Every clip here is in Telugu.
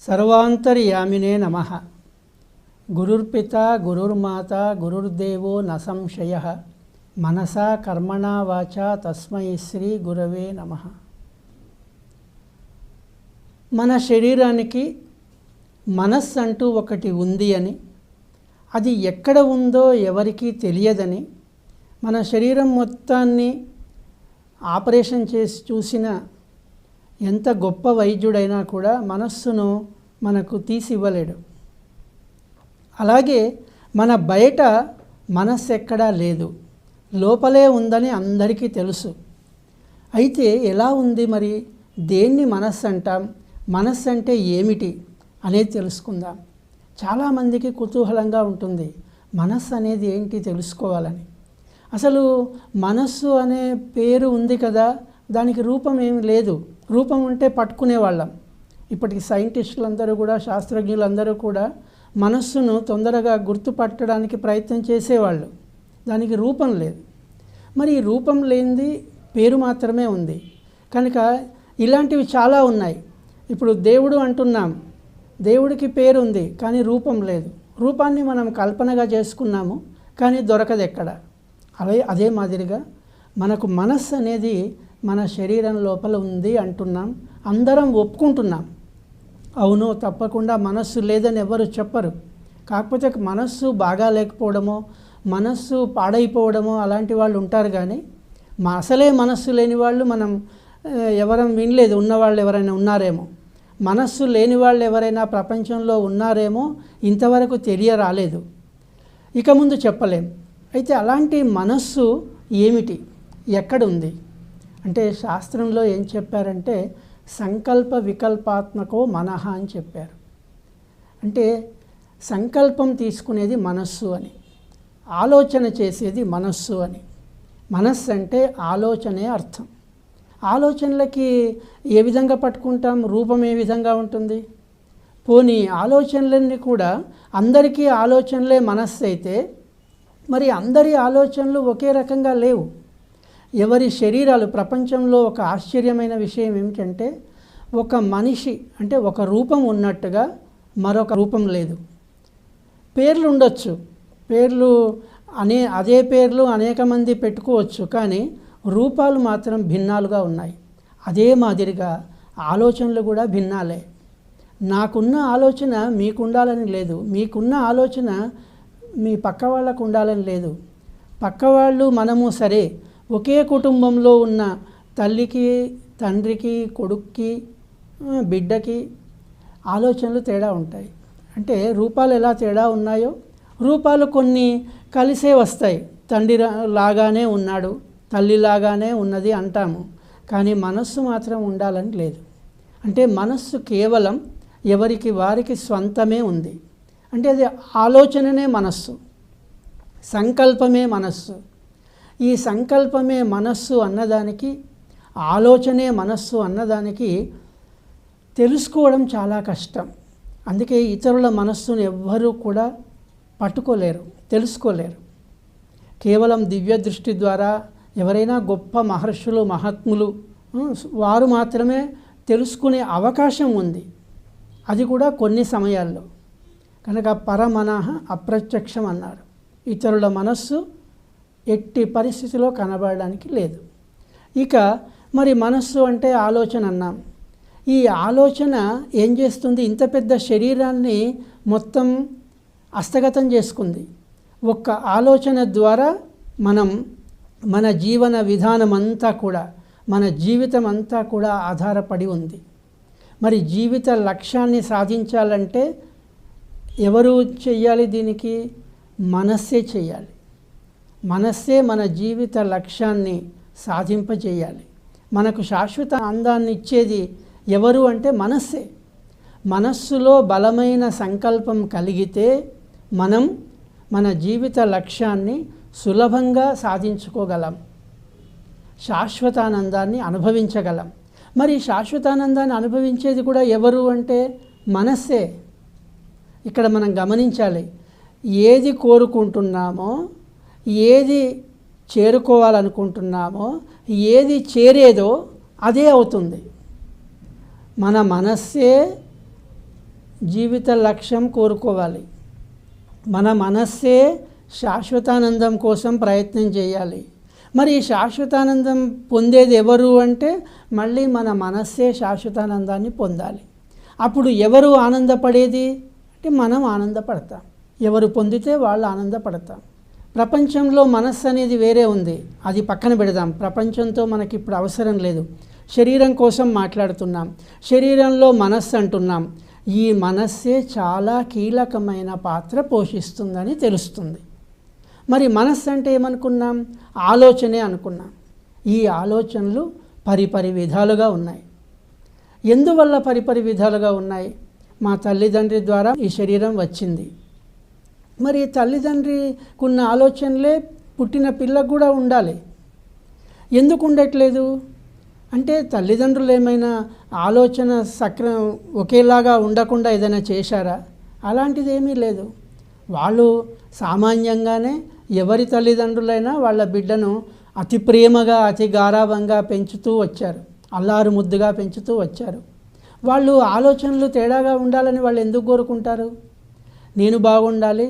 సర్వాంతర్యామినే నమః. గురుర్పితా గురుర్మాతా గురుర్దేవో న సంశయః. మనసా కర్మణా వాచా తస్మై శ్రీ గురవే నమః. మన శరీరానికి మనస్సు అంటూ ఒకటి ఉంది అని, అది ఎక్కడ ఉందో ఎవరికీ తెలియదని, మన శరీరం మొత్తాన్ని ఆపరేషన్ చేసి చూసిన ఎంత గొప్ప వైద్యుడైనా కూడా మనస్సును మనకు తీసి ఇవ్వలేడు. అలాగే మన బయట మనస్సు ఎక్కడా లేదు, లోపలే ఉందని అందరికీ తెలుసు. అయితే ఎలా ఉంది మరి, దేన్ని మనస్సు అంటాం, మనస్సు అంటే ఏమిటి అనేది తెలుసుకుందాం. చాలామందికి కుతూహలంగా ఉంటుంది, మనస్సు అనేది ఏంటి తెలుసుకోవాలని. అసలు మనస్సు అనే పేరు ఉంది కదా, దానికి రూపం ఏమి లేదు. రూపం ఉంటే పట్టుకునేవాళ్ళం. ఇప్పటికి సైంటిస్టులందరూ కూడా, శాస్త్రజ్ఞులందరూ కూడా మనస్సును తొందరగా గుర్తుపట్టడానికి ప్రయత్నం చేసేవాళ్ళు. దానికి రూపం లేదు. మరి ఈ రూపం లేనిది పేరు మాత్రమే ఉంది. కనుక ఇలాంటివి చాలా ఉన్నాయి. ఇప్పుడు దేవుడు అంటున్నాం, దేవుడికి పేరు ఉంది కానీ రూపం లేదు. రూపాన్ని మనం కల్పనగా చేసుకున్నాము కానీ దొరకదు ఎక్కడ. అదే మాదిరిగా మనకు మనస్సు అనేది మన శరీరం లోపల ఉంది అంటున్నాం, అందరం ఒప్పుకుంటున్నాం. అవును, తప్పకుండా మనస్సు లేదని ఎవరు చెప్పరు. కాకపోతే మనస్సు బాగా లేకపోవడమో, మనస్సు పాడైపోవడమో అలాంటి వాళ్ళు ఉంటారు. కానీ అసలే మనస్సు లేని వాళ్ళు మనం ఎవరం వినలేదు. ఉన్నవాళ్ళు ఎవరైనా ఉన్నారేమో, మనస్సు లేని వాళ్ళు ఎవరైనా ప్రపంచంలో ఉన్నారేమో, ఇంతవరకు తెలియరాలేదు. ఇక ముందు చెప్పలేం. అయితే అలాంటి మనస్సు ఏమిటి, ఎక్కడుంది అంటే శాస్త్రంలో ఏం చెప్పారంటే సంకల్ప వికల్పాత్మకో మనః అని చెప్పారు. అంటే సంకల్పం తీసుకునేది మనస్సు అని, ఆలోచన చేసేది మనస్సు అని. మనస్సు అంటే ఆలోచనే అర్థం. ఆలోచనలకి ఏ విధంగా పట్టుకుంటాం, రూపం ఏ విధంగా ఉంటుంది? పోనీ ఆలోచనలన్నీ కూడా అందరికీ ఆలోచనలే మనస్సు అయితే మరి అందరి ఆలోచనలు ఒకే రకంగా లేవు. ఎవరి శరీరాలు, ప్రపంచంలో ఒక ఆశ్చర్యమైన విషయం ఏమిటంటే ఒక మనిషి అంటే ఒక రూపం ఉన్నట్టుగా మరొక రూపం లేదు. పేర్లు ఉండొచ్చు, పేర్లు అదే పేర్లు అనేక మంది పెట్టుకోవచ్చు, కానీ రూపాలు మాత్రం భిన్నాలుగా ఉన్నాయి. అదే మాదిరిగా ఆలోచనలు కూడా భిన్నాలే. నాకున్న ఆలోచన మీకు ఉండాలని లేదు, మీకున్న ఆలోచన మీ పక్క వాళ్ళకు ఉండాలని లేదు. పక్కవాళ్ళు మనము సరే, ఒకే కుటుంబంలో ఉన్న తల్లికి, తండ్రికి, కొడుక్కి, బిడ్డకి ఆలోచనలు తేడా ఉంటాయి. అంటే రూపాలు ఎలా తేడా ఉన్నాయో, రూపాలు కొన్ని కలిసే వస్తాయి. తండ్రి లాగానే ఉన్నాడు, తల్లిలాగానే ఉన్నది అంటాము, కానీ మనస్సు మాత్రం ఉండాలని లేదు. అంటే మనస్సు కేవలం ఎవరికి వారికి స్వంతమే ఉంది. అంటే అది ఆలోచననే మనస్సు, సంకల్పమే మనస్సు. ఈ సంకల్పమే మనస్సు అన్నదానికి, ఆలోచనే మనస్సు అన్నదానికి తెలుసుకోవడం చాలా కష్టం. అందుకే ఇతరుల మనస్సును ఎవ్వరూ కూడా పట్టుకోలేరు, తెలుసుకోలేరు. కేవలం దివ్య దృష్టి ద్వారా ఎవరైనా గొప్ప మహర్షులు, మహాత్ములు వారు మాత్రమే తెలుసుకునే అవకాశం ఉంది. అది కూడా కొన్ని సమయాల్లో. కనుక పరమనః అప్రత్యక్షం అన్నారు. ఇతరుల మనస్సు ఎట్టి పరిస్థితిలో కనబడడానికి లేదు. ఇక మరి మనస్సు అంటే ఆలోచన అన్నాం. ఈ ఆలోచన ఏం చేస్తుంది? ఇంత పెద్ద శరీరాన్ని మొత్తం హస్తగతం చేసుకుంది. ఒక్క ఆలోచన ద్వారా మనం మన జీవన విధానం అంతా కూడా, మన జీవితం అంతా కూడా ఆధారపడి ఉంది. మరి జీవిత లక్ష్యాన్ని సాధించాలంటే ఎవరు చెయ్యాలి? దీనికి మనస్సే చెయ్యాలి. మనస్సే మన జీవిత లక్ష్యాన్ని సాధింపజేయాలి. మనకు శాశ్వత ఆనందాన్ని ఇచ్చేది ఎవరు అంటే మనస్సే. మనస్సులో బలమైన సంకల్పం కలిగితే మనం మన జీవిత లక్ష్యాన్ని సులభంగా సాధించుకోగలం, శాశ్వతానందాన్ని అనుభవించగలం. మరి శాశ్వతానందాన్ని అనుభవించేది కూడా ఎవరు అంటే మనస్సే. ఇక్కడ మనం గమనించాలి, ఏది కోరుకుంటున్నామో, ఏది చేరుకోవాలనుకుంటున్నామో, ఏది చేరేదో అదే అవుతుంది. మన మనస్సే జీవిత లక్ష్యం కోరుకోవాలి. మన మనస్సే శాశ్వతానందం కోసం ప్రయత్నం చేయాలి. మరి శాశ్వతానందం పొందేది ఎవరు అంటే మళ్ళీ మన మనస్సే శాశ్వతానందాన్ని పొందాలి. అప్పుడు ఎవరు ఆనందపడేది అంటే మనం ఆనందపడతాం. ఎవరు పొందితే వాళ్ళు ఆనందపడతాం. ప్రపంచంలో మనస్సు అనేది వేరే ఉంది, అది పక్కన పెడదాం. ప్రపంచంతో మనకి ఇప్పుడు అవసరం లేదు. శరీరం కోసం మాట్లాడుతున్నాం. శరీరంలో మనస్సు అంటున్నాం. ఈ మనస్సే చాలా కీలకమైన పాత్ర పోషిస్తుందని తెలుస్తుంది. మరి మనస్సు అంటే ఏమనుకున్నాం? ఆలోచనే అనుకున్నాం. ఈ ఆలోచనలు పరిపరి విధాలుగా ఉన్నాయి. ఎందువల్ల పరిపరి విధాలుగా ఉన్నాయి? మా తల్లిదండ్రి ద్వారా ఈ శరీరం వచ్చింది. మరి తల్లిదండ్రికున్న ఆలోచనలే పుట్టిన పిల్లకు కూడా ఉండాలి. ఎందుకు ఉండట్లేదు అంటే తల్లిదండ్రులు ఏమైనా ఆలోచన ఒకేలాగా ఉండకుండా ఏదైనా చేశారా? అలాంటిది ఏమీ లేదు. వాళ్ళు సామాన్యంగానే ఎవరి తల్లిదండ్రులైనా వాళ్ళ బిడ్డను అతి ప్రేమగా అతి గారాబంగా పెంచుతూ వచ్చారు, అల్లారు ముద్దుగా పెంచుతూ వచ్చారు. వాళ్ళు ఆలోచనలు తేడాగా ఉండాలని వాళ్ళు ఎందుకు కోరుకుంటారు? నేను బాగుండాలి,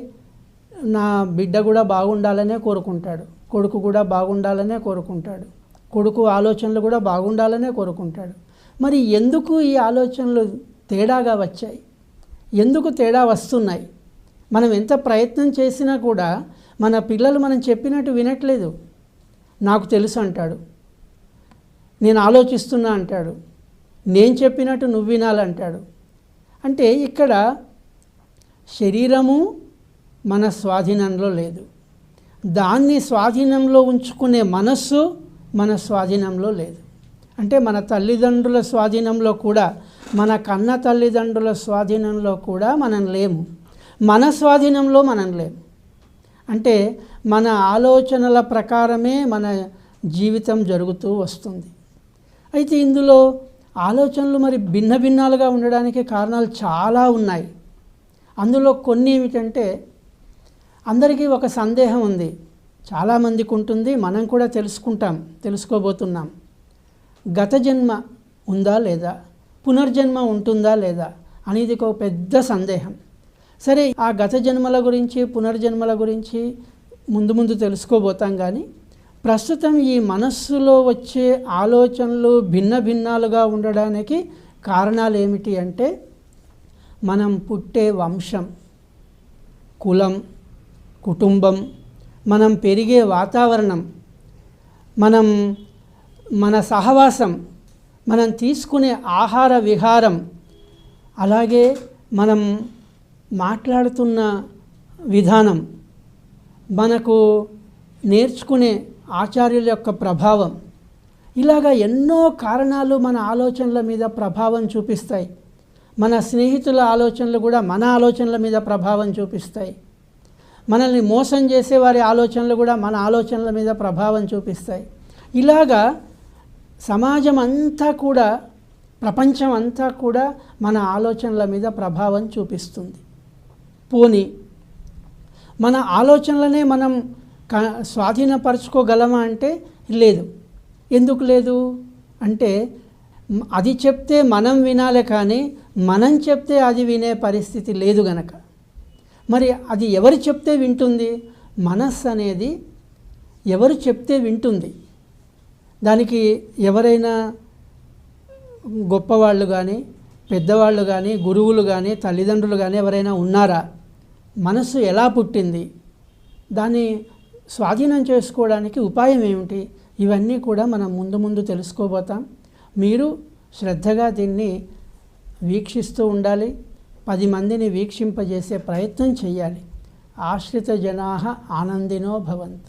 నా బిడ్డ కూడా బాగుండాలనే కోరుకుంటాడు. కొడుకు కూడా బాగుండాలనే కోరుకుంటాడు. కొడుకు ఆలోచనలు కూడా బాగుండాలనే కోరుకుంటాడు. మరి ఎందుకు ఈ ఆలోచనలు తేడాగా వచ్చాయి? ఎందుకు తేడా వస్తున్నాయి? మనం ఎంత ప్రయత్నం చేసినా కూడా మన పిల్లలు మనం చెప్పినట్టు వినట్లేదు. నాకు తెలుసు అంటాడు, నేను ఆలోచిస్తున్నా అంటాడు, నేను చెప్పినట్టు నువ్వు వినాలంటాడు. అంటే ఇక్కడ శరీరము మన స్వాధీనంలో లేదు. దాన్ని స్వాధీనంలో ఉంచుకునే మనస్సు మన స్వాధీనంలో లేదు. అంటే మన తల్లిదండ్రుల స్వాధీనంలో కూడా, మన కన్న తల్లిదండ్రుల స్వాధీనంలో కూడా మనం లేము. మన స్వాధీనంలో మనం లేము. అంటే మన ఆలోచనల ప్రకారమే మన జీవితం జరుగుతూ వస్తుంది. అయితే ఇందులో ఆలోచనలు మరి భిన్న భిన్నాలుగా ఉండడానికి కారణాలు చాలా ఉన్నాయి. అందులో కొన్ని ఏమిటంటే, అందరికీ ఒక సందేహం ఉంది, చాలామందికి ఉంటుంది, మనం కూడా తెలుసుకోబోతున్నాం. గత జన్మ ఉందా లేదా, పునర్జన్మ ఉంటుందా లేదా అనేది ఒక పెద్ద సందేహం. సరే, ఆ గత జన్మల గురించి పునర్జన్మల గురించి ముందు తెలుసుకోబోతాం. కానీ ప్రస్తుతం ఈ మనస్సులో వచ్చే ఆలోచనలు భిన్న భిన్నాలుగా ఉండడానికి కారణాలు ఏమిటి అంటే, మనం పుట్టే వంశం, కులం, కుటుంబం, మనం పెరిగే వాతావరణం, మన సహవాసం, మనం తీసుకునే ఆహార విహారం, అలాగే మనం మాట్లాడుతున్న విధానం, మనకు నేర్చుకునే ఆచార్యుల యొక్క ప్రభావం, ఇలాగా ఎన్నో కారణాలు మన ఆలోచనల మీద ప్రభావం చూపిస్తాయి. మన స్నేహితుల ఆలోచనలు కూడా మన ఆలోచనల మీద ప్రభావం చూపిస్తాయి. మనల్ని మోసం చేసే వారి ఆలోచనలు కూడా మన ఆలోచనల మీద ప్రభావం చూపిస్తాయి. ఇలాగా సమాజం అంతా కూడా, ప్రపంచం అంతా కూడా మన ఆలోచనల మీద ప్రభావం చూపిస్తుంది. పోనీ మన ఆలోచనలనే మనం స్వాధీనపరచుకోగలమా అంటే లేదు. ఎందుకు లేదు అంటే, అది చెప్తే మనం వినాలి, కానీ మనం చెప్తే అది వినే పరిస్థితి లేదు గనక. మరి అది ఎవరు చెప్తే వింటుంది? మనస్సు అనేది ఎవరు చెప్తే వింటుంది. దానికి ఎవరైనా గొప్పవాళ్ళు కానీ, పెద్దవాళ్ళు కానీ, గురువులు కానీ, తల్లిదండ్రులు కానీ ఎవరైనా ఉన్నారా? మనస్సు ఎలా పుట్టింది? దాన్ని స్వాధీనం చేసుకోవడానికి ఉపాయం ఏమిటి? ఇవన్నీ కూడా మనం ముందు తెలుసుకోబోతాం. మీరు శ్రద్ధగా దీన్ని వీక్షిస్తూ ఉండాలి. 10 మందిని వీక్షింపజేసే ప్రయత్నం చేయాలి. ఆశ్రిత జనాః ఆనందినో భవంతు.